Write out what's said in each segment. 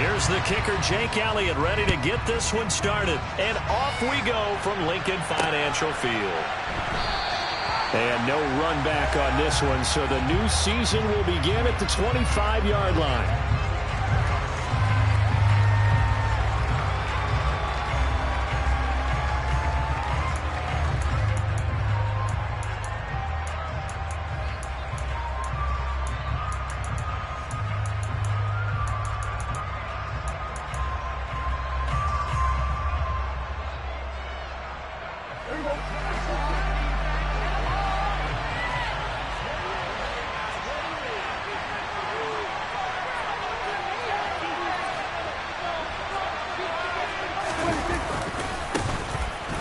Here's the kicker, Jake Elliott, ready to get this one started. And off we go from Lincoln Financial Field. And no run back on this one, so the new season will begin at the 25-yard line.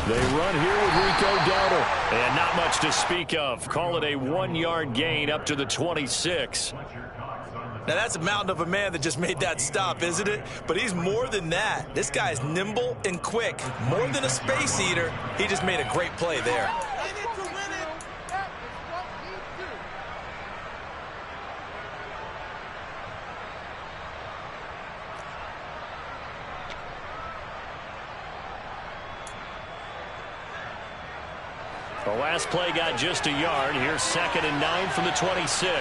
They run here with Rico Dowdle. And not much to speak of. Call it a 1-yard gain up to the 26. Now, that's a mountain of a man that just made that stop, isn't it? But he's more than that. This guy's nimble and quick. More than a space eater. He just made a great play there. The last play got just a yard. Here's 2nd and 9 from the 26.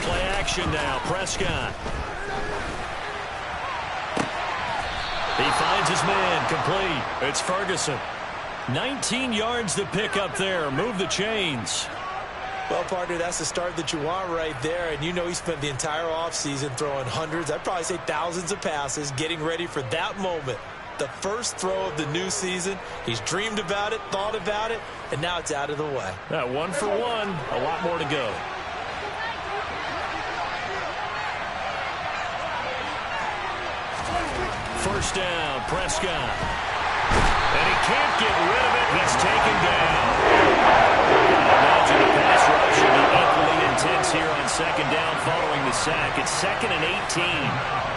Play action now. Prescott. He finds his man. Complete. It's Ferguson. 19 yards to pick up there. Move the chains. Well, partner, that's the start that you want right there. And you know he spent the entire offseason throwing hundreds, I'd probably say thousands of passes, getting ready for that moment. The first throw of the new season. He's dreamed about it, thought about it, and now it's out of the way. That 1 for 1. A lot more to go. First down, Prescott. And he can't get rid of it. He's taken down. I imagine the pass rush will be equally intense here on 2nd down following the sack. It's 2nd and 18.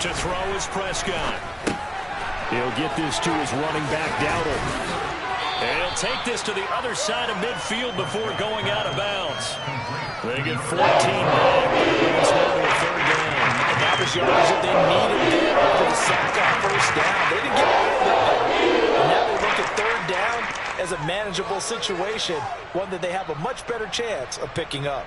To throw is Prescott. He'll get this to his running back, Dowdle. And he'll take this to the other side of midfield before going out of bounds. They get 14 back. It's now to a 3rd down. And that was yards that they needed there after the sack on 1st down. They didn't get all of it. And now they look at 3rd down as a manageable situation, one that they have a much better chance of picking up.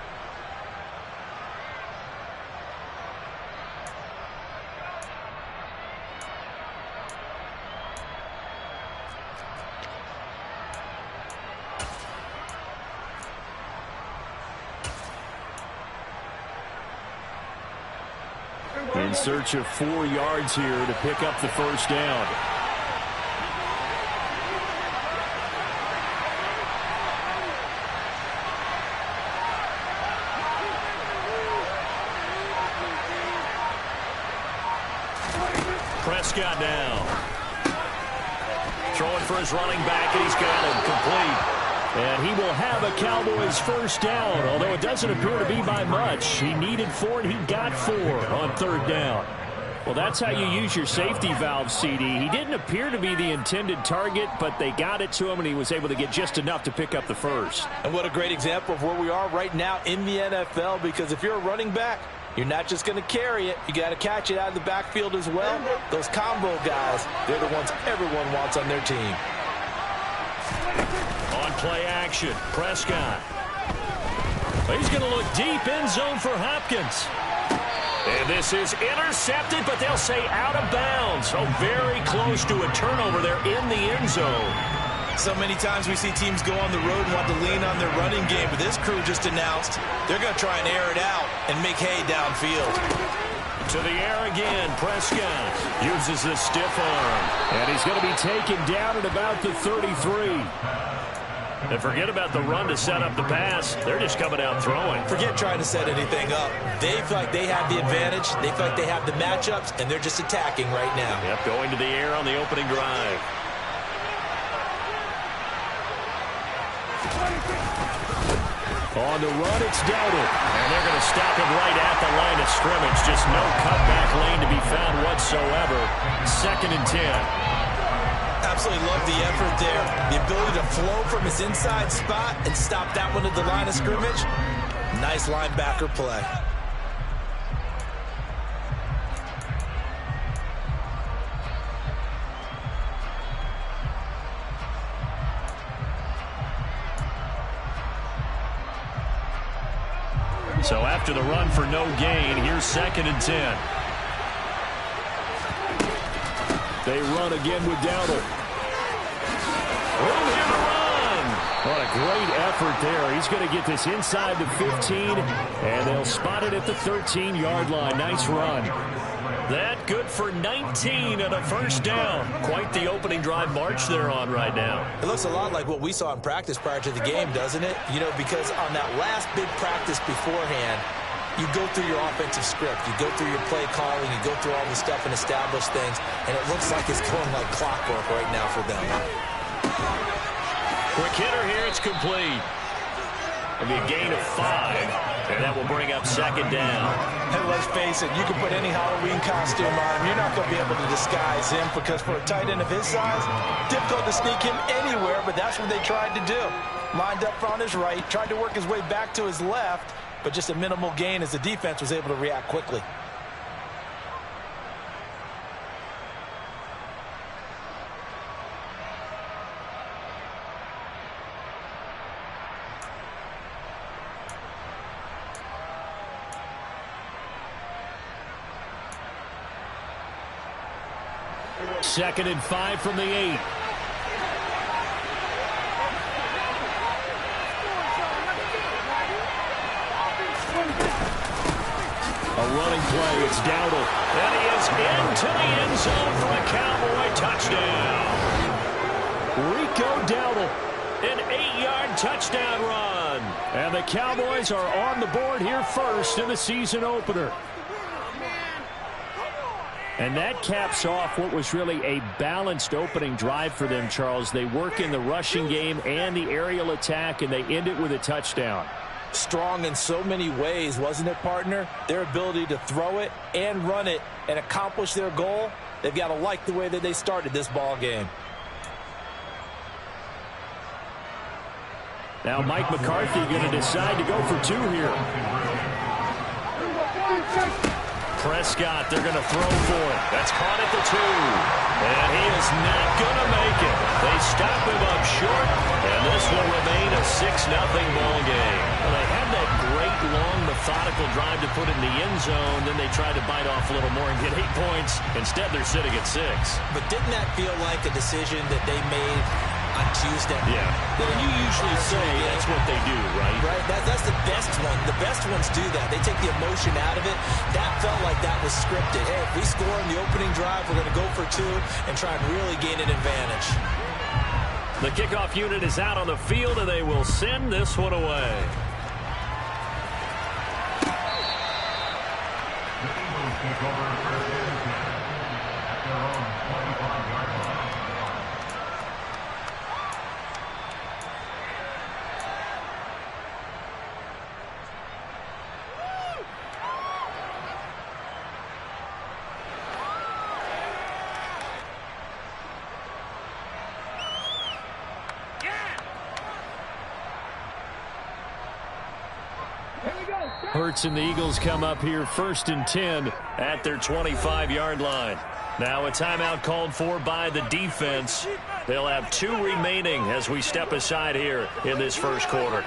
In search of 4 yards here to pick up the 1st down. Prescott now. Throwing for his running back, and he's got him complete. And he will have a Cowboys 1st down, although it doesn't appear to be by much. He needed 4, and he got 4 on 3rd down. Well, that's how you use your safety valve, CD. He didn't appear to be the intended target, but they got it to him, and he was able to get just enough to pick up the 1st. And what a great example of where we are right now in the NFL, because if you're a running back, you're not just going to carry it. You got to catch it out of the backfield as well. Those combo guys, they're the ones everyone wants on their team. On play action, Prescott. He's going to look deep end zone for Hopkins. And this is intercepted, but they'll say out of bounds. So very close to a turnover there in the end zone. So many times we see teams go on the road and want to lean on their running game, but this crew just announced they're going to try and air it out and make hay downfield. To the air again, Prescott uses the stiff arm. And he's going to be taken down at about the 33. And forget about the run to set up the pass. They're just coming out throwing. Forget trying to set anything up. They feel like they have the advantage. They feel like they have the matchups, and they're just attacking right now. Yep, going to the air on the opening drive. On the run, it's Dowdle. And they're going to stop him right at the line of scrimmage. Just no cutback lane to be found whatsoever. 2nd and 10. Absolutely love the effort there. The ability to flow from his inside spot and stop that one at the line of scrimmage. Nice linebacker play. So after the run for no gain, here's 2nd and 10. They run again with Dowdle. Room here to run. What a great effort there. He's going to get this inside the 15, and they'll spot it at the 13-yard line. Nice run. That good for 19 and a first down. Quite the opening drive march they're on right now. It looks a lot like what we saw in practice prior to the game, doesn't it? You know, because on that last big practice beforehand, you go through your offensive script. You go through your play calling. You go through all the stuff and establish things. And it looks like it's going like clockwork right now for them. Quick hitter here. It's complete. It'll be a gain of 5. And that will bring up 2nd down. And let's face it, you can put any Halloween costume on him. You're not going to be able to disguise him because for a tight end of his size, difficult to sneak him anywhere, but that's what they tried to do. Lined up on his right, tried to work his way back to his left, but just a minimal gain as the defense was able to react quickly. Second and 5 from the 8. A running play. It's Dowdle. And he is into the end zone for a Cowboy touchdown. Rico Dowdle, an 8-yard touchdown run. And the Cowboys are on the board here first in the season opener. And that caps off what was really a balanced opening drive for them, Charles. They work in the rushing game and the aerial attack, and they end it with a touchdown. Strong in so many ways, wasn't it, partner? Their ability to throw it and run it and accomplish their goal, they've got to like the way that they started this ball game. Now Mike McCarthy going to decide to go for 2 here. Prescott, they're going to throw for it. That's caught at the 2. And he is not going to make it. They stop him up short, and this will remain a 6-0 ball game. Well, they had that great, long, methodical drive to put in the end zone. Then they tried to bite off a little more and get 8 points. Instead, they're sitting at 6. But didn't that feel like a decision that they made on Tuesday? Yeah. Well, you usually say that's what they do, right? Right. That's the best one. The best ones do that. They take the emotion out of it. That felt like that was scripted. Hey, if we score in the opening drive, we're going to go for 2 and try and really gain an advantage. The kickoff unit is out on the field, and they will send this one away. Hurts and the Eagles come up here 1st and 10 at their 25-yard line. Now a timeout called for by the defense. They'll have 2 remaining as we step aside here in this first quarter.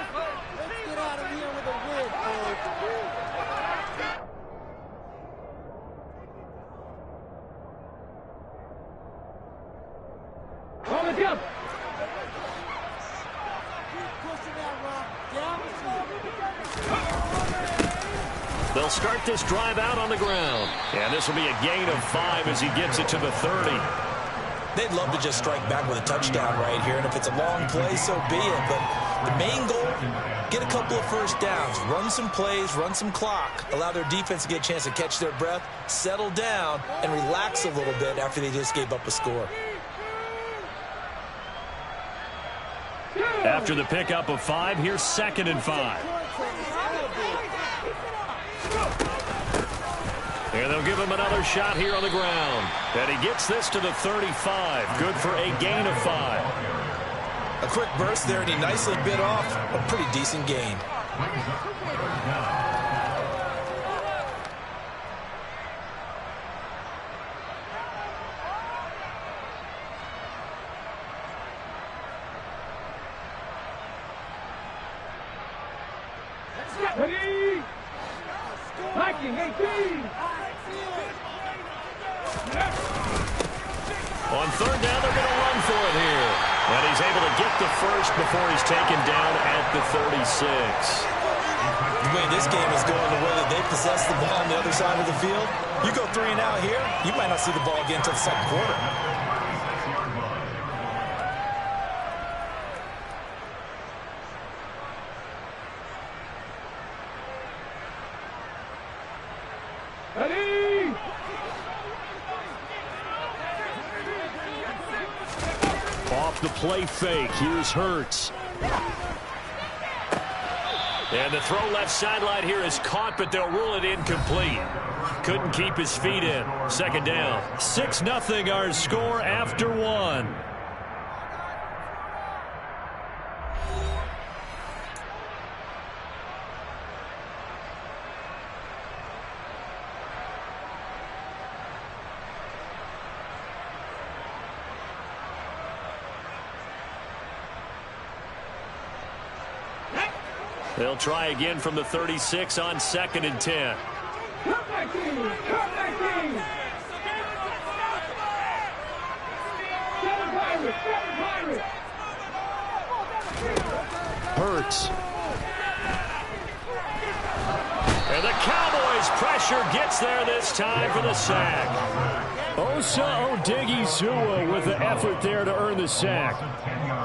They'll start this drive out on the ground. And this will be a gain of 5 as he gets it to the 30. They'd love to just strike back with a touchdown right here. And if it's a long play, so be it. But the main goal, get a couple of first downs. Run some plays, run some clock. Allow their defense to get a chance to catch their breath, settle down, and relax a little bit after they just gave up a score. After the pickup of 5, here's 2nd and 5. And they'll give him another shot here on the ground. And he gets this to the 35. Good for a gain of 5. A quick burst there, and he nicely bit off a pretty decent gain. Ready? 19-18. On third down, they're going to run for it here. And he's able to get the first before he's taken down at the 36. The way this game is going, the way that they possess the ball on the other side of the field, you go 3 and out here, you might not see the ball again until the second quarter. Ready? Off the play fake, here's Hurts. And the throw left sideline here is caught, but they'll rule it incomplete. Couldn't keep his feet in. Second down. 6-0 our score after 1. They'll try again from the 36 on 2nd and 10. Hurts. And the Cowboys pressure gets there this time for the sack. Osa Odighizuwa with the effort there to earn the sack.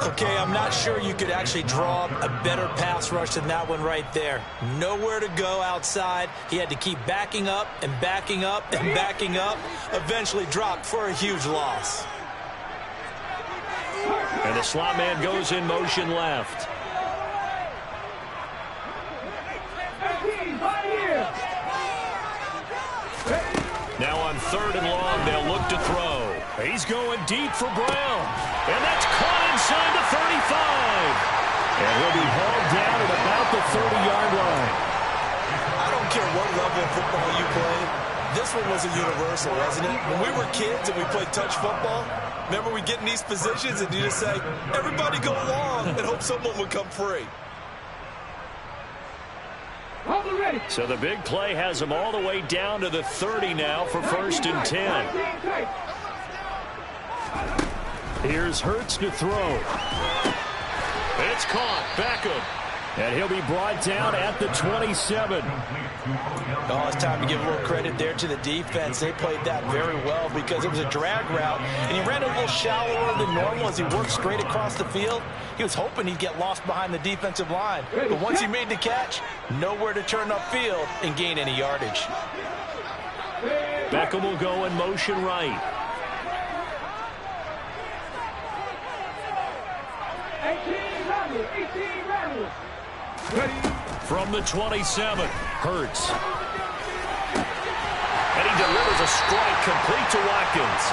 Okay, I'm not sure you could actually draw a better pass rush than that one right there. Nowhere to go outside. He had to keep backing up and backing up and backing up. Eventually dropped for a huge loss. And the slot man goes in motion left. Now on 3rd and long, they'll look to throw. He's going deep for Brown. And that's caught inside the 35. And he'll be hauled down at about the 30-yard line. I don't care what level of football you play. This one was a universal, wasn't it? When we were kids and we played touch football, remember we get in these positions and you just say, everybody go along and hope someone would come free. So the big play has them all the way down to the 30 now for 1st and 10. Here's Hurts to throw. It's caught. Beckham. And he'll be brought down at the 27. Oh, it's time to give a little credit there to the defense. They played that very well because it was a drag route, and he ran a little shallower than normal as he worked straight across the field. He was hoping he'd get lost behind the defensive line. But once he made the catch, nowhere to turn upfield and gain any yardage. Beckham will go in motion right. From the 27, Hurts. And he delivers a strike complete to Watkins.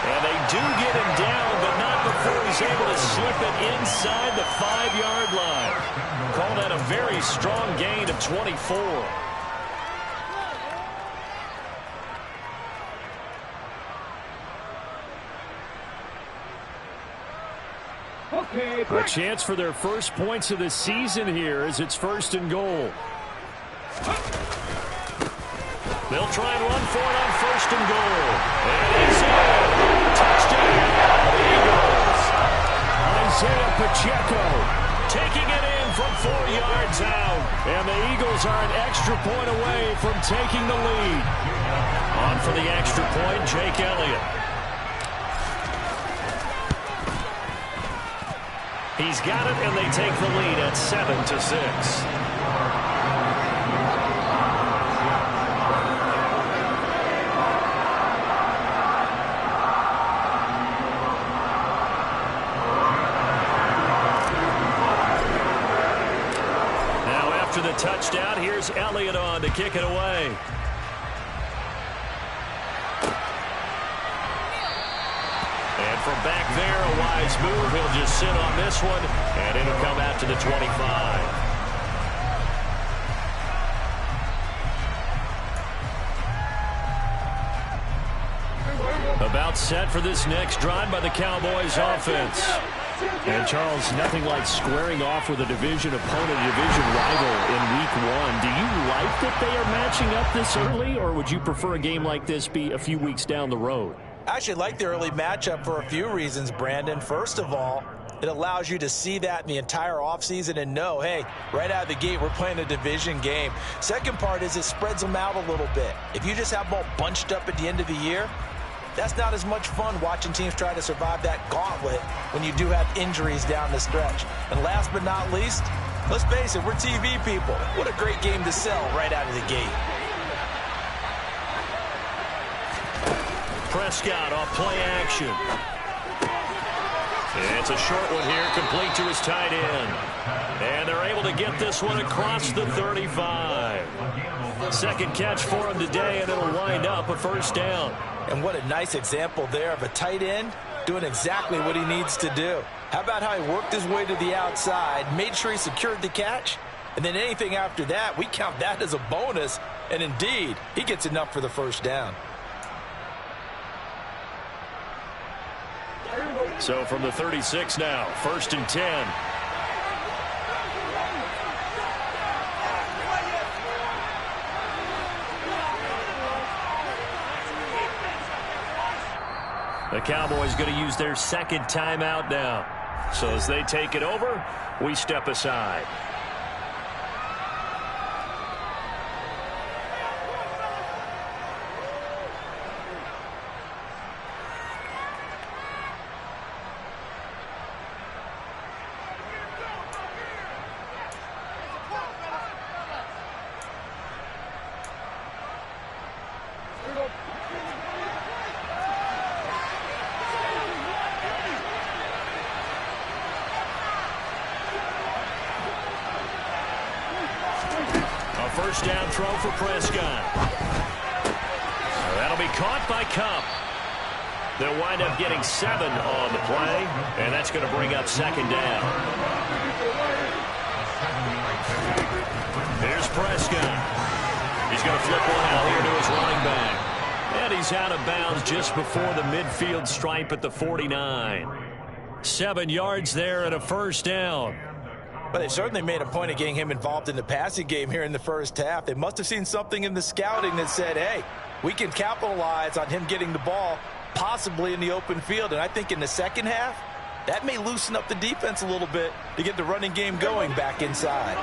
And they do get him down, but not before he's able to slip it inside the 5-yard line. Call that a very strong gain of 24. A chance for their first points of the season here as it's 1st and goal. They'll try and run for it on 1st and goal. And he's in. Touchdown, Eagles. Isaiah Pacheco taking it in from 4 yards out. And the Eagles are an extra point away from taking the lead. On for the extra point, Jake Elliott. He's got it, and they take the lead at 7-6. after the touchdown. Here's Elliott on to kick it away. And from back there, a wise move. He'll just sit on this one, and it'll come out to the 25. About set for this next drive by the Cowboys offense. And, Charles, nothing like squaring off with a division opponent, a division rival in Week 1. Do you like that they are matching up this early, or would you prefer a game like this be a few weeks down the road? I actually like the early matchup for a few reasons, Brandon. First of all, it allows you to see that in the entire offseason and know, hey, right out of the gate, we're playing a division game. Second part is it spreads them out a little bit. If you just have them all bunched up at the end of the year, that's not as much fun watching teams try to survive that gauntlet when you do have injuries down the stretch. And last but not least, let's face it, we're TV people. What a great game to sell right out of the gate. Prescott off play action. It's a short one here, complete to his tight end. And they're able to get this one across the 35. Second catch for him today, and it'll wind up a first down. And what a nice example there of a tight end doing exactly what he needs to do. How about how he worked his way to the outside, made sure he secured the catch, and then anything after that, we count that as a bonus. And indeed, he gets enough for the first down. So from the 36 now, 1st and 10. The Cowboys going to use their second timeout now. So as they take it over, we step aside. First down throw for Prescott. That'll be caught by Cup. They'll wind up getting 7 on the play, and that's going to bring up second down. Here's Prescott. He's going to flip one out here to his running back. And he's out of bounds just before the midfield stripe at the 49. 7 yards there and a first down. But they certainly made a point of getting him involved in the passing game here in the first half. They must have seen something in the scouting that said, hey, we can capitalize on him getting the ball possibly in the open field. And I think in the second half, that may loosen up the defense a little bit to get the running game going back inside.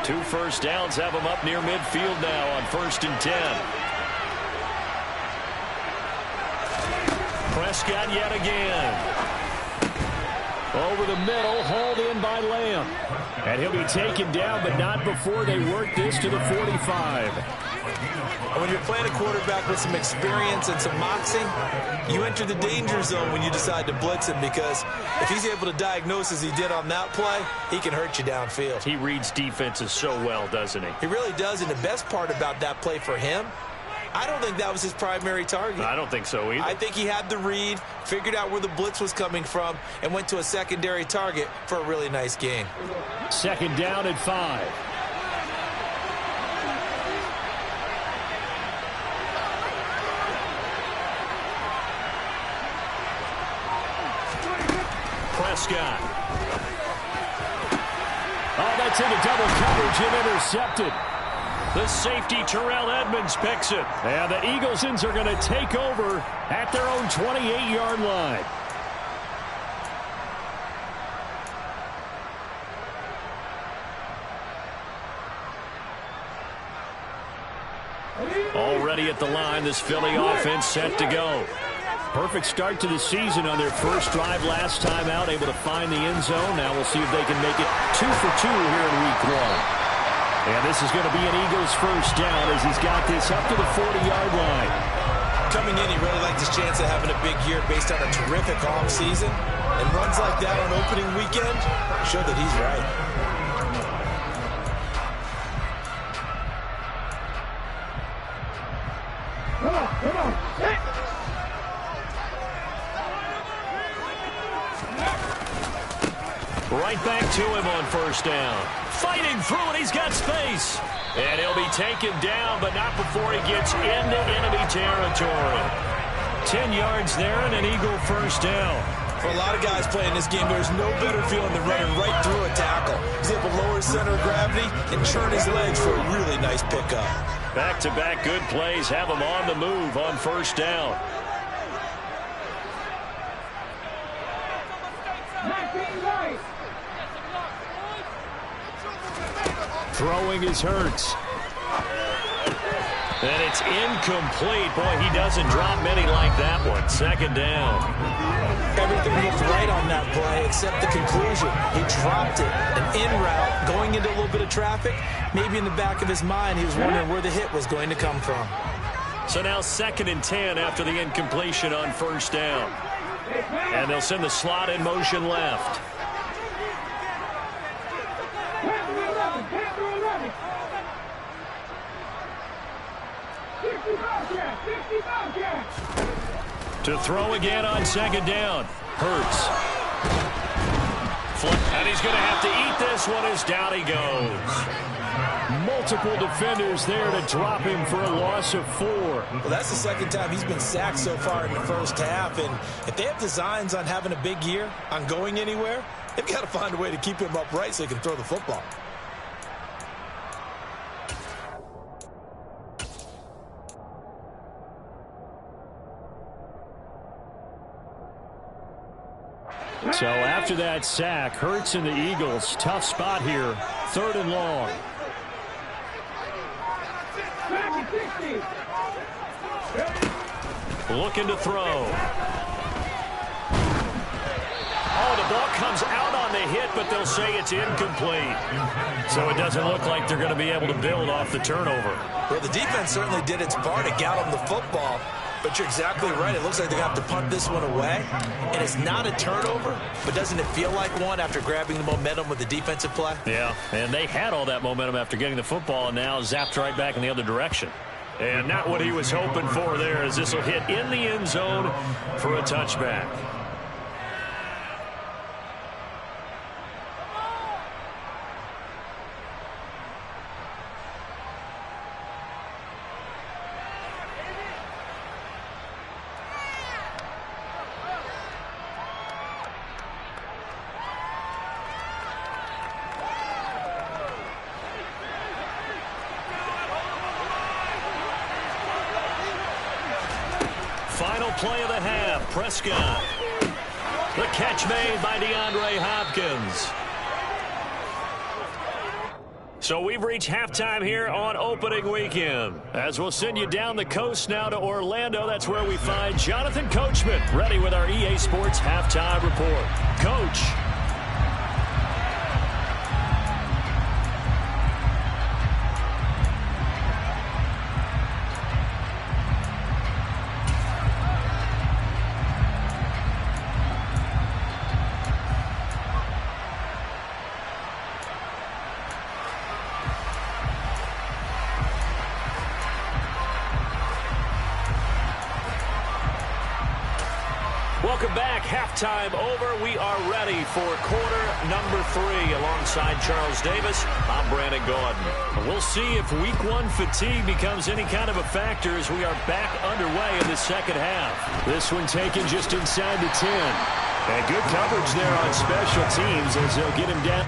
2 first downs have him up near midfield now on 1st and 10. Prescott yet again. Over the middle, hauled in by Lamb. And he'll be taken down, but not before they work this to the 45. When you're playing a quarterback with some experience and some moxie, you enter the danger zone when you decide to blitz him, because if he's able to diagnose as he did on that play, he can hurt you downfield. He reads defenses so well, doesn't he? He really does, and the best part about that play for him, I don't think that was his primary target. I don't think so either. I think he had the read, figured out where the blitz was coming from, and went to a secondary target for a really nice gain. Second down at 5. Prescott. Oh, that's into double coverage and intercepted. The safety, Terrell Edmonds, picks it. And the Eaglesons are going to take over at their own 28-yard line. Already at the line, this Philly offense set to go. Perfect start to the season on their first drive last time out, able to find the end zone. Now we'll see if they can make it 2 for 2 here in week 1. And this is going to be an Eagles first down as he's got this up to the 40-yard line. Coming in, he really liked his chance of having a big year based on a terrific offseason. And runs like that on opening weekend show that he's right. to him on first down. Fighting through it, he's got space. And he'll be taken down, but not before he gets into enemy territory. 10 yards there and an Eagle first down. For a lot of guys playing this game, there's no better feeling than running right through a tackle. He's able to lower his center of gravity and churn his legs for a really nice pickup. Back-to-back good plays have him on the move on first down. Throwing is Hurts. And it's incomplete. Boy, he doesn't drop many like that one. Second down. Everything looked right on that play except the conclusion. He dropped it. An in route, going into a little bit of traffic. Maybe in the back of his mind, he was wondering where the hit was going to come from. So now 2nd and 10 after the incompletion on first down. And they'll send the slot in motion left. To throw again on second down. Hurts. And he's going to have to eat this one as down he goes. Multiple defenders there to drop him for a loss of 4. Well, that's the second time he's been sacked so far in the first half. And if they have designs on having a big year, on going anywhere, they've got to find a way to keep him upright so he can throw the football. So after that sack, Hurts and the Eagles, tough spot here, 3rd and long. Looking to throw. Oh, the ball comes out on the hit, but they'll say it's incomplete. So it doesn't look like they're going to be able to build off the turnover. Well, the defense certainly did its part to get them the football. But you're exactly right. It looks like they're going to have to punt this one away. And it's not a turnover, but doesn't it feel like one after grabbing the momentum with the defensive play? Yeah, and they had all that momentum after getting the football and now zapped right back in the other direction. And not what he was hoping for there, as this will hit in the end zone for a touchback. Final play of the half, Prescott. The catch made by DeAndre Hopkins. So we've reached halftime here on opening weekend. As we'll send you down the coast now to Orlando, that's where we find Jonathan Coachman, ready with our EA Sports halftime report. Coach. Welcome back. Halftime over. We are ready for quarter number 3. Alongside Charles Davis, I'm Brandon Gaudin. We'll see if week 1 fatigue becomes any kind of a factor as we are back underway in the second half. This one taken just inside the 10. And good coverage there on special teams as they'll get him down.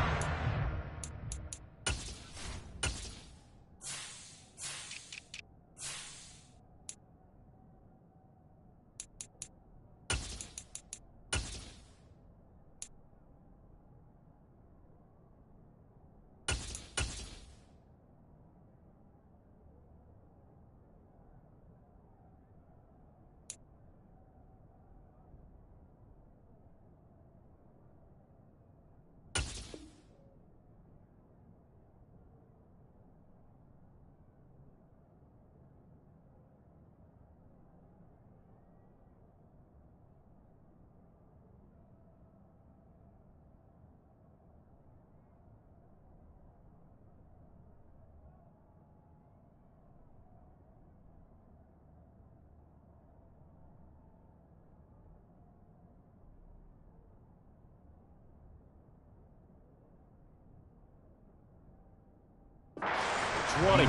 20.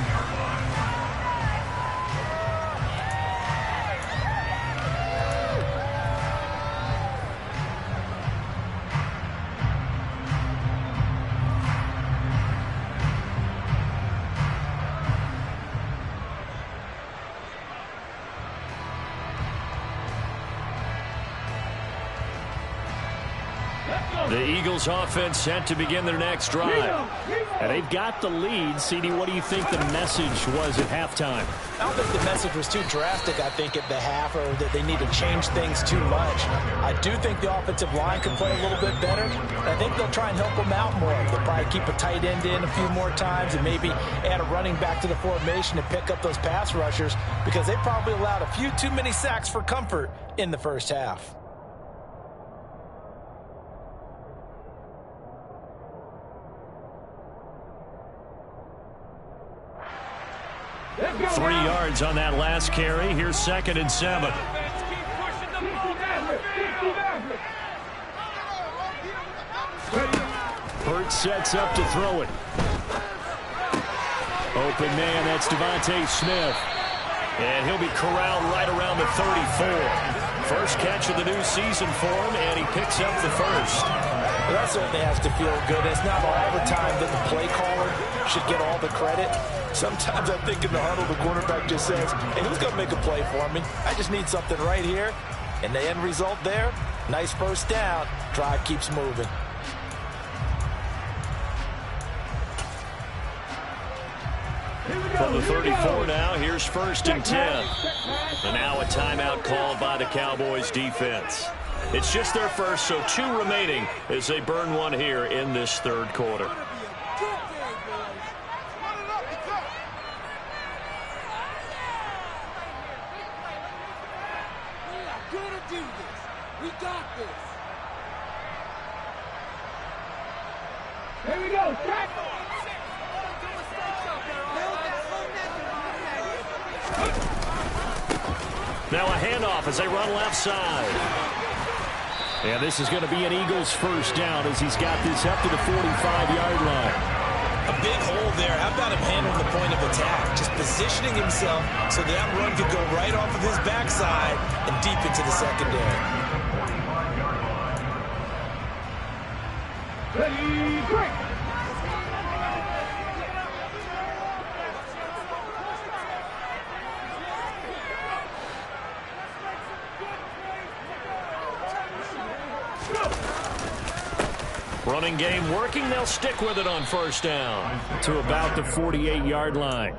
The Eagles offense set to begin their next drive. And they've got the lead. CD, what do you think the message was at halftime? I don't think the message was too drastic, I think, at the half, or that they need to change things too much. I do think the offensive line can play a little bit better. And I think they'll try and help them out more. They'll probably keep a tight end in a few more times and maybe add a running back to the formation to pick up those pass rushers, because they probably allowed a few too many sacks for comfort in the first half. Three yards on that last carry. Here's 2nd and 7. Hurts sets up to throw it. Open man, that's Devontae Smith. And he'll be corralled right around the 34. First catch of the new season for him, and he picks up the first. Well, that certainly has to feel good. It's not all the time that the play caller should get all the credit. Sometimes I think in the huddle, the quarterback just says, hey, who's going to make a play for me? I just need something right here. And the end result there, nice first down. Drive keeps moving. From the 34 now, here's 1st and 10. And now a timeout called by the Cowboys defense. It's just their first, so 2 remaining as they burn one here in this third quarter. Here we go. Now a handoff as they run left side. And this is going to be an Eagles first down as he's got this up to the 45-yard line. A big hole there. How about him handling the point of attack? Just positioning himself so that run could go right off of his backside and deep into the secondary. Ready, break. Running game working. They'll stick with it on first down to about the 48-yard line.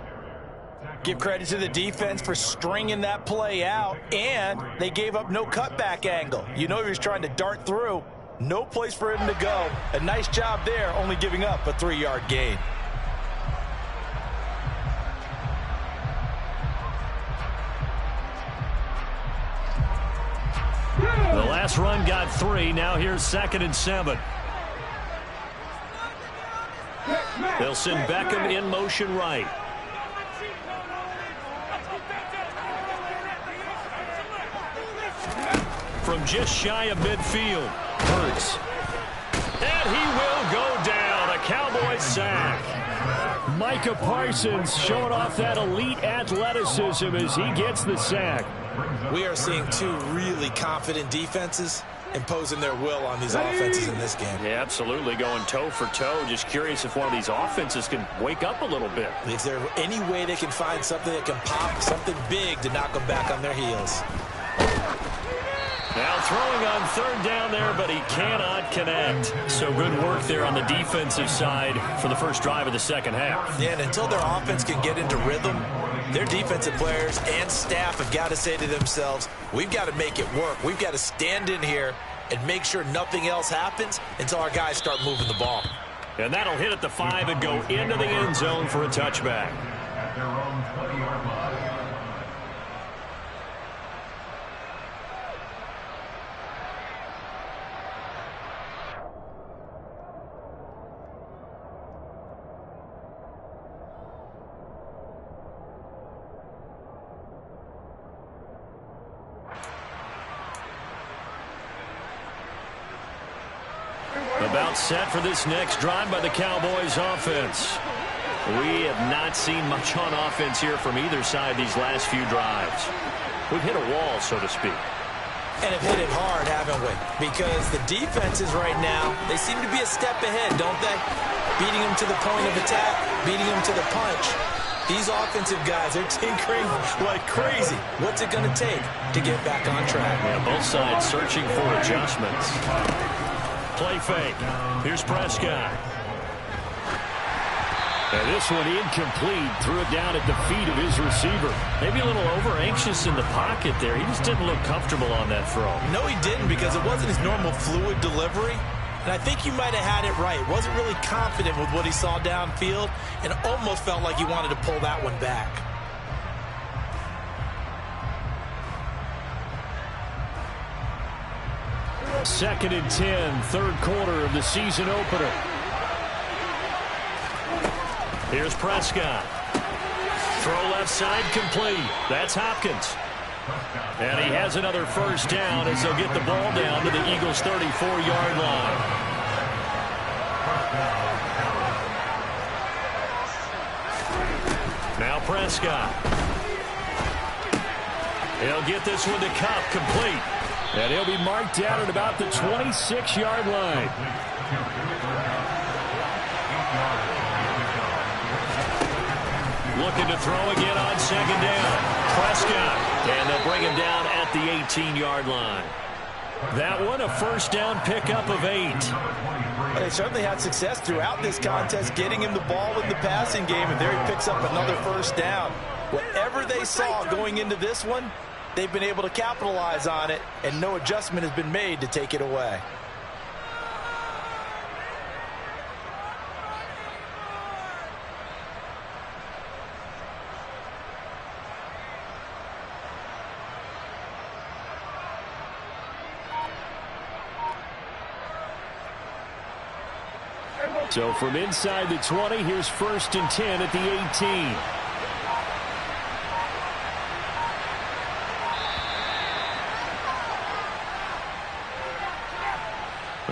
Give credit to the defense for stringing that play out, and they gave up no cutback angle. You know he was trying to dart through. No place for him to go. A nice job there, only giving up a 3-yard gain. The last run got 3. Now here's 2nd and 7. They'll send Beckham in motion right. From just shy of midfield, Hurts. And he will go down. A Cowboys sack. Micah Parsons showing off that elite athleticism as he gets the sack. We are seeing 2 really confident defenses imposing their will on these offenses in this game. Yeah, absolutely, going toe for toe. Just curious if one of these offenses can wake up a little bit. Is there any way they can find something that can pop, something big to knock them back on their heels? Now throwing on 3rd down there, but he cannot connect. So good work there on the defensive side for the first drive of the second half. Yeah, and until their offense can get into rhythm, their defensive players and staff have got to say to themselves, we've got to make it work. We've got to stand in here and make sure nothing else happens until our guys start moving the ball. And that'll hit at the 5 and go into the end zone for a touchback. About set for this next drive by the Cowboys offense. We have not seen much on offense here from either side these last few drives. We've hit a wall, so to speak. And have hit it hard, haven't we? Because the defenses right now, they seem to be a step ahead, don't they? Beating them to the point of attack, beating them to the punch. These offensive guys, they're tinkering like crazy. What's it going to take to get back on track? Yeah, both sides searching for adjustments. Play fake. Here's Prescott. And this one incomplete. Threw it down at the feet of his receiver. Maybe a little over-anxious in the pocket there. He just didn't look comfortable on that throw. No, he didn't, because it wasn't his normal fluid delivery. And I think you might have had it right. Wasn't really confident with what he saw downfield, and almost felt like he wanted to pull that one back. Second and 10, third quarter of the season opener. Here's Prescott. Throw left side complete. That's Hopkins. And he has another first down as they'll get the ball down to the Eagles' 34-yard line. Now Prescott. He'll get this one to Cup complete. And he'll be marked down at about the 26-yard line. Looking to throw again on second down. Prescott. And they'll bring him down at the 18-yard line. That one, a first down pickup of 8. They certainly had success throughout this contest getting him the ball in the passing game, and there he picks up another first down. Whatever they saw going into this one, they've been able to capitalize on it, and no adjustment has been made to take it away. So from inside the 20, here's first and 10 at the 18.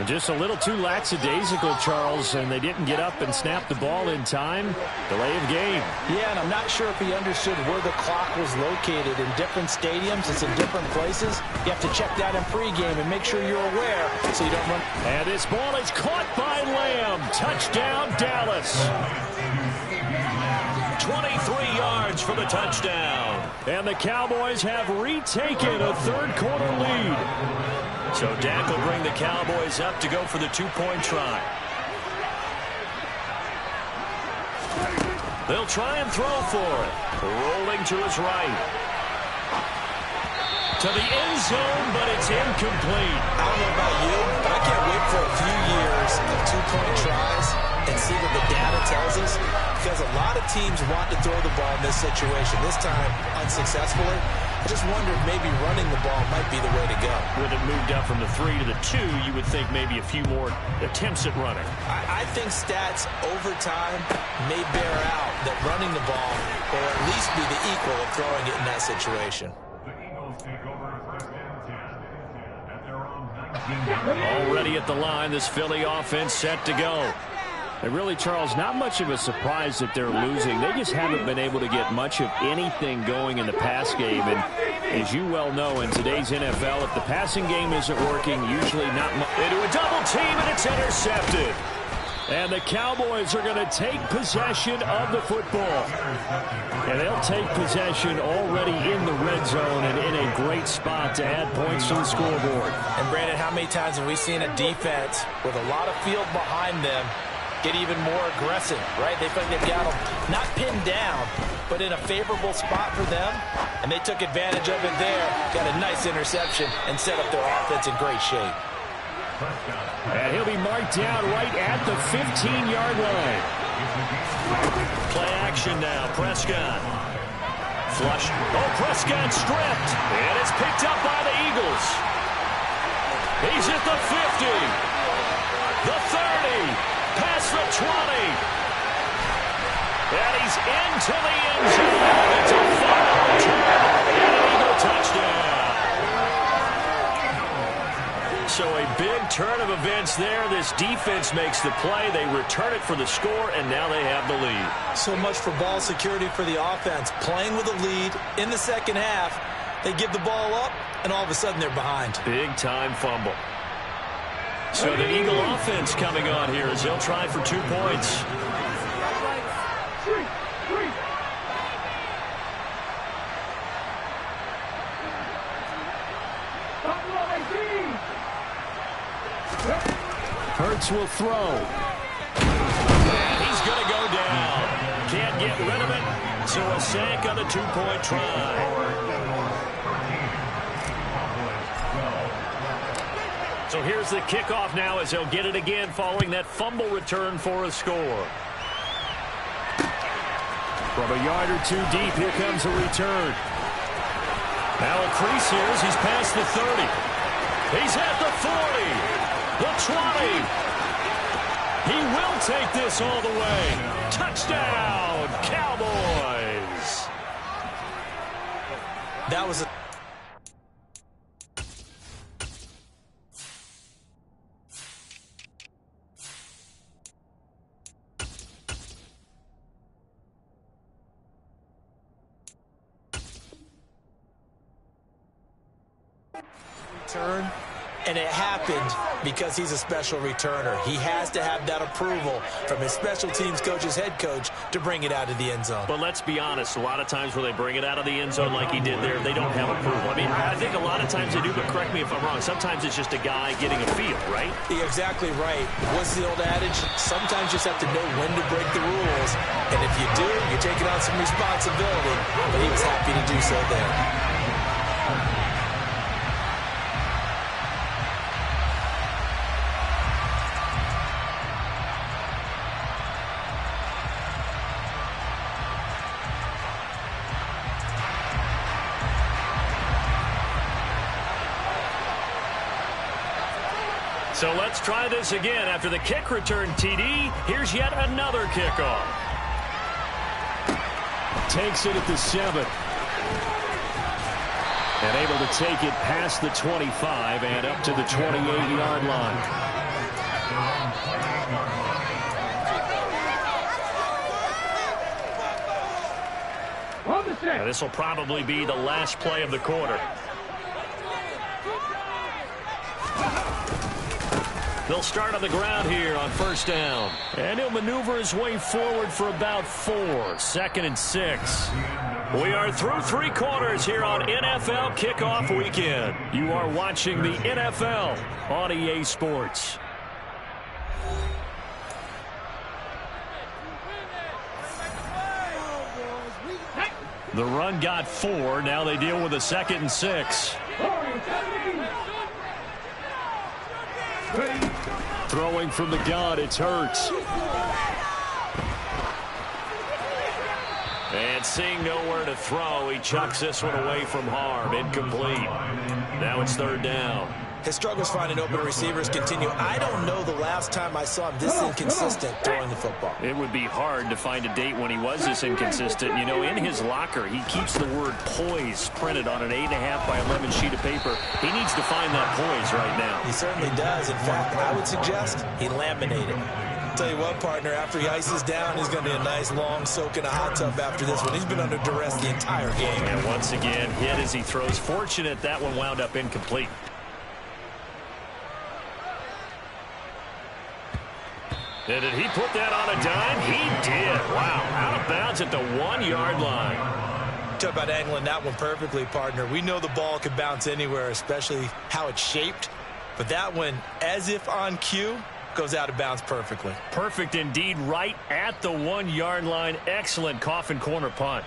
Just a little too lackadaisical, Charles, and they didn't get up and snap the ball in time. Delay of game. Yeah, and I'm not sure if he understood where the clock was located. In different stadiums, it's in different places. You have to check that in pregame and make sure you're aware so you don't run. And this ball is caught by Lamb. Touchdown, Dallas. 23 yards for the touchdown. And the Cowboys have retaken a third-quarter lead. So Dak will bring the Cowboys up to go for the two-point try. They'll try and throw for it. Rolling to his right. To the end zone, but it's incomplete. I don't know about you, but I can't wait for a few years of two-point tries and see what the data tells us, because a lot of teams want to throw the ball in this situation. This time, unsuccessfully. I just wonder if maybe running the ball might be the way to go. With it moved up from the 3 to the 2, you would think maybe a few more attempts at running. I think stats over time may bear out that running the ball will at least be the equal of throwing it in that situation. Already at the line, this Philly offense set to go. And really, Charles, not much of a surprise that they're losing. They just haven't been able to get much of anything going in the pass game. And as you well know, in today's NFL, if the passing game isn't working, usually not much. Into a double team, and it's intercepted. And the Cowboys are going to take possession of the football. And they'll take possession already in the red zone and in a great spot to add points to the scoreboard. And, Brandon, how many times have we seen a defense with a lot of field behind them get even more aggressive, right? They feel like they've got them not pinned down, but in a favorable spot for them, and they took advantage of it there, got a nice interception, and set up their offense in great shape. And he'll be marked down right at the 15-yard line. Play action now, Prescott. Flush. Oh, Prescott stripped, and it's picked up by the Eagles. He's at the 50, the 30, past the 20. And he's into the end zone. It's a final return and an Eagle touchdown. So a big turn of events there. This defense makes the play. They return it for the score, and now they have the lead. So much for ball security for the offense. Playing with a lead in the second half, they give the ball up, and all of a sudden they're behind. Big-time fumble. So the Eagle offense coming on here as they'll try for 2 points. Hurts will throw. And he's going to go down. Can't get rid of it. So a sack on the 2-point try. So here's the kickoff now as they'll get it again following that fumble return for a score. From a yard or two deep, here comes a return. Now a crease here as he's past the 30. He's at the 40. The 20. He will take this all the way. Touchdown, Cowboys. That was a return. And it happened because he's a special returner. He has to have that approval from his special teams coach's head coach to bring it out of the end zone. But let's be honest, a lot of times where they bring it out of the end zone like he did there, they don't have approval. I mean, I think a lot of times they do, but correct me if I'm wrong. Sometimes it's just a guy getting a feel, right? You're exactly right. What's the old adage? Sometimes you just have to know when to break the rules. And if you do, you're taking on some responsibility. But he was happy to do so there. So let's try this again. After the kick return TD, here's yet another kickoff. Takes it at the 7. And able to take it past the 25 and up to the 28-yard line. And this will probably be the last play of the quarter. They'll start on the ground here on first down. And he'll maneuver his way forward for about 4. 2nd and 6. We are through 3 quarters here on NFL Kickoff Weekend. You are watching the NFL on EA Sports. The run got 4. Now they deal with a 2nd and 6. Throwing from the gun, it's Hurts. And seeing nowhere to throw, he chucks this one away from harm. Incomplete. Now it's 3rd down. His struggles finding open receivers continue. I don't know the last time I saw him this inconsistent throwing the football. It would be hard to find a date when he was this inconsistent. You know, in his locker, he keeps the word poise printed on an 8.5 by 11 sheet of paper. He needs to find that poise right now. He certainly does. In fact, I would suggest he laminate it. I'll tell you what, partner, after he ices down, he's going to be a nice long soak in a hot tub after this one. He's been under duress the entire game. And once again, hit as he throws. Fortunate that one wound up incomplete. And did he put that on a dime? He did. Wow. Out of bounds at the 1-yard line. Talk about angling that one perfectly, partner. We know the ball can bounce anywhere, especially how it's shaped. But that one, as if on cue, goes out of bounds perfectly. Perfect indeed, right at the 1-yard line. Excellent coffin corner punt.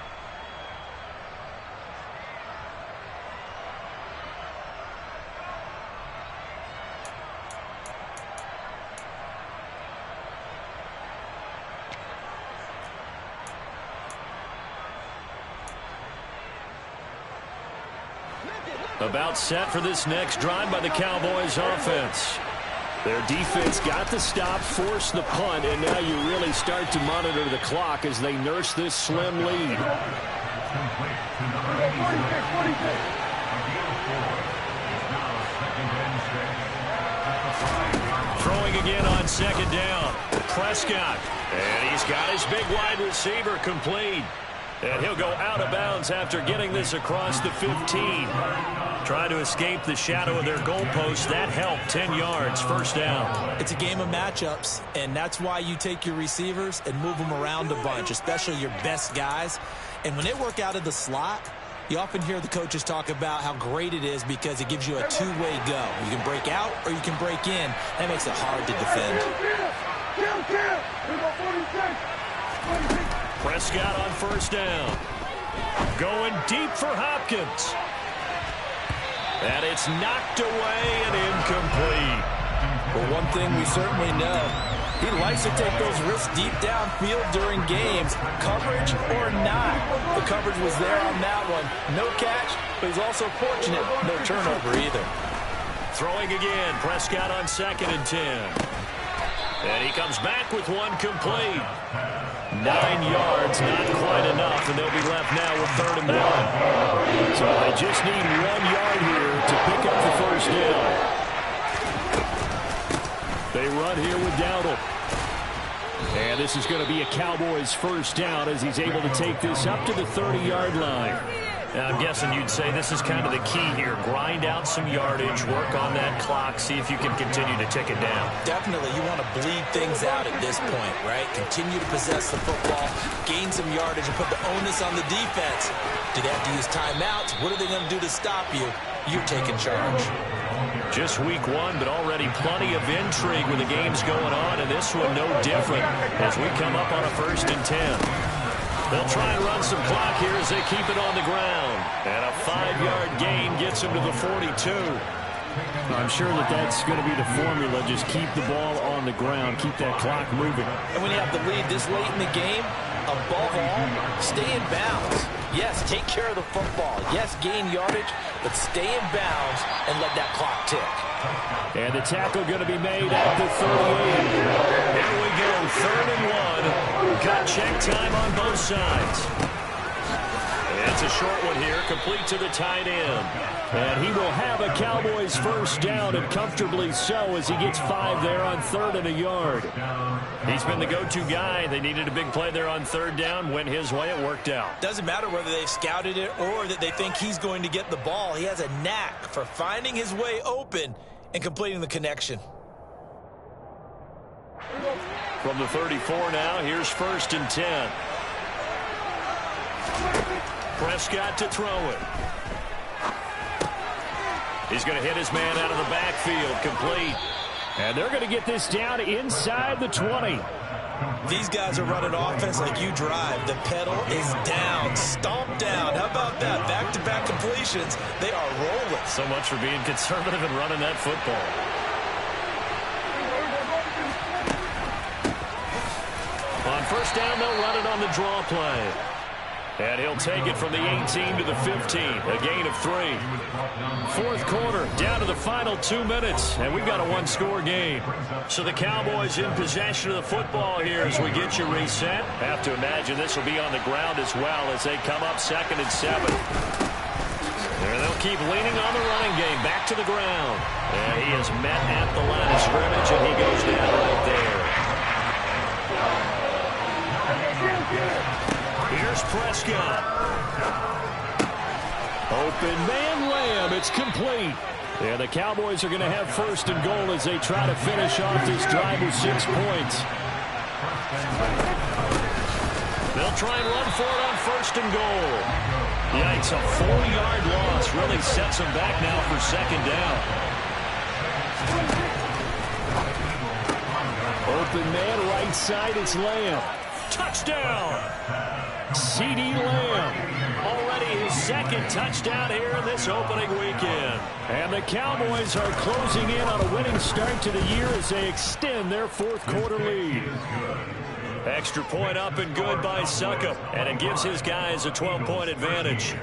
About set for this next drive by the Cowboys offense. Their defense got the stop, forced the punt, and now you really start to monitor the clock as they nurse this slim lead. Throwing again on second down. Prescott. And he's got his big wide receiver complete. And he'll go out of bounds after getting this across the 15. Trying to escape the shadow of their goalpost. That helped. 10 yards. First down. It's a game of matchups, and that's why you take your receivers and move them around a bunch, especially your best guys. And when they work out of the slot, you often hear the coaches talk about how great it is because it gives you a two-way go. You can break out or you can break in. That makes it hard to defend. Prescott on first down. Going deep for Hopkins. And it's knocked away and incomplete. Well, one thing we certainly know, he likes to take those risks deep downfield during games, coverage or not. The coverage was there on that one. No catch, but he's also fortunate. No turnover either. Throwing again. Prescott on 2nd and 10. And he comes back with one complete. 9 yards, not quite enough, and they'll be left now with 3rd and 1. So they just need 1 yard here to pick up the first down. They run here with Dowdle. And this is going to be a Cowboys first down as he's able to take this up to the 30-yard line. Now, I'm guessing you'd say this is kind of the key here. Grind out some yardage, work on that clock, see if you can continue to tick it down. Definitely, you want to bleed things out at this point, right? Continue to possess the football, gain some yardage, and put the onus on the defense. Do they have to use timeouts? What are they going to do to stop you? You're taking charge. Just week 1, but already plenty of intrigue with the games going on, and this one no different as we come up on a 1st and 10. They'll try and run some clock here as they keep it on the ground. And a 5-yard gain gets them to the 42. I'm sure that that's going to be the formula. Just keep the ball on the ground. Keep that clock moving. And when you have the lead this late in the game, above all, stay in bounds. Yes, take care of the football. Yes, gain yardage, but stay in bounds and let that clock tick. And the tackle going to be made at the 38. Here we go, 3rd and 1. Got check time on both sides. It's a short one here, complete to the tight end. And he will have a Cowboys first down, and comfortably so, as he gets 5 there on 3rd and a yard. He's been the go-to guy. They needed a big play there on 3rd down. Went his way, it worked out. Doesn't matter whether they've scouted it or that they think he's going to get the ball. He has a knack for finding his way open and completing the connection. From the 34 now, here's 1st and 10. Prescott to throw it. He's going to hit his man out of the backfield, complete. And they're going to get this down inside the 20. These guys are running offense like you drive. The pedal is down, stomped down. How about that? Back-to-back completions. They are rolling. So much for being conservative and running that football. On first down, they'll run it on the draw play. And he'll take it from the 18 to the 15, a gain of 3. 4th quarter, down to the final 2 minutes, and we've got a one-score game. So the Cowboys in possession of the football here as we get you reset. Have to imagine this will be on the ground as well as they come up 2nd and 7. There they'll keep leaning on the running game, back to the ground. And he is met at the line of scrimmage, and he goes down right there. Here's Prescott. Open man Lamb. It's complete. And the Cowboys are going to have 1st and goal as they try to finish off this drive with 6 points. They'll try and run for it on 1st and goal. Yikes, a 4-yard loss really sets them back now for 2nd down. Open man right side, it's Lamb. Touchdown! C.D. Lamb, already his 2nd touchdown here in this opening weekend. And the Cowboys are closing in on a winning start to the year as they extend their 4th quarter lead. Extra point up and good by Succop, and it gives his guys a 12-point advantage.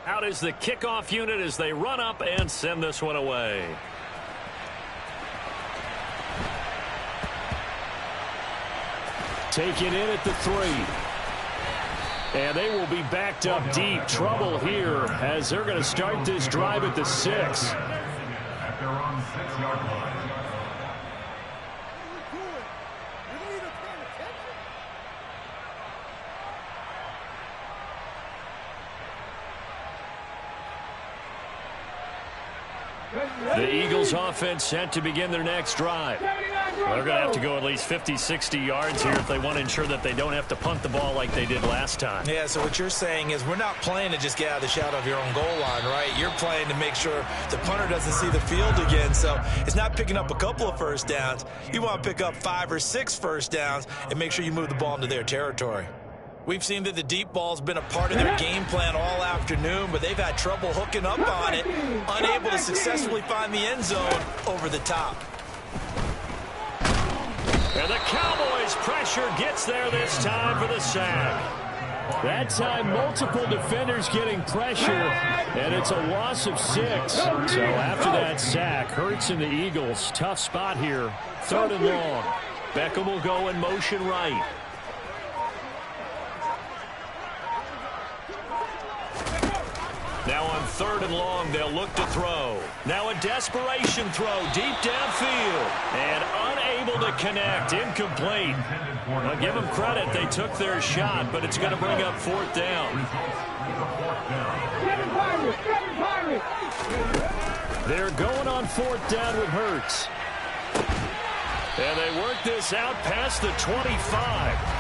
Out is the kickoff unit as they run up and send this one away. Taken in at the 3. And they will be backed up deep. Trouble here as they're going to start this drive at the 6. At their own 6-yard line. The Eagles offense set to begin their next drive. Well, they're going to have to go at least 50, 60 yards here if they want to ensure that they don't have to punt the ball like they did last time. Yeah, so what you're saying is we're not playing to just get out of the shadow of your own goal line, right? You're playing to make sure the punter doesn't see the field again. So it's not picking up a couple of first downs. You want to pick up 5 or 6 first downs and make sure you move the ball into their territory. We've seen that the deep ball's been a part of their game plan all afternoon, but they've had trouble hooking up on it, unable to successfully find the end zone over the top. And the Cowboys' pressure gets there this time for the sack. That time, multiple defenders getting pressure, and it's a loss of 6. So after that sack, Hurts and the Eagles, tough spot here. 3rd and long. Beckham will go in motion right. Now on 3rd and long, they'll look to throw. Now a desperation throw deep downfield. And unable to connect. Incomplete. Now give them credit. They took their shot, but it's going to bring up 4th down. They're going on 4th down with Hurts. And they work this out past the 25.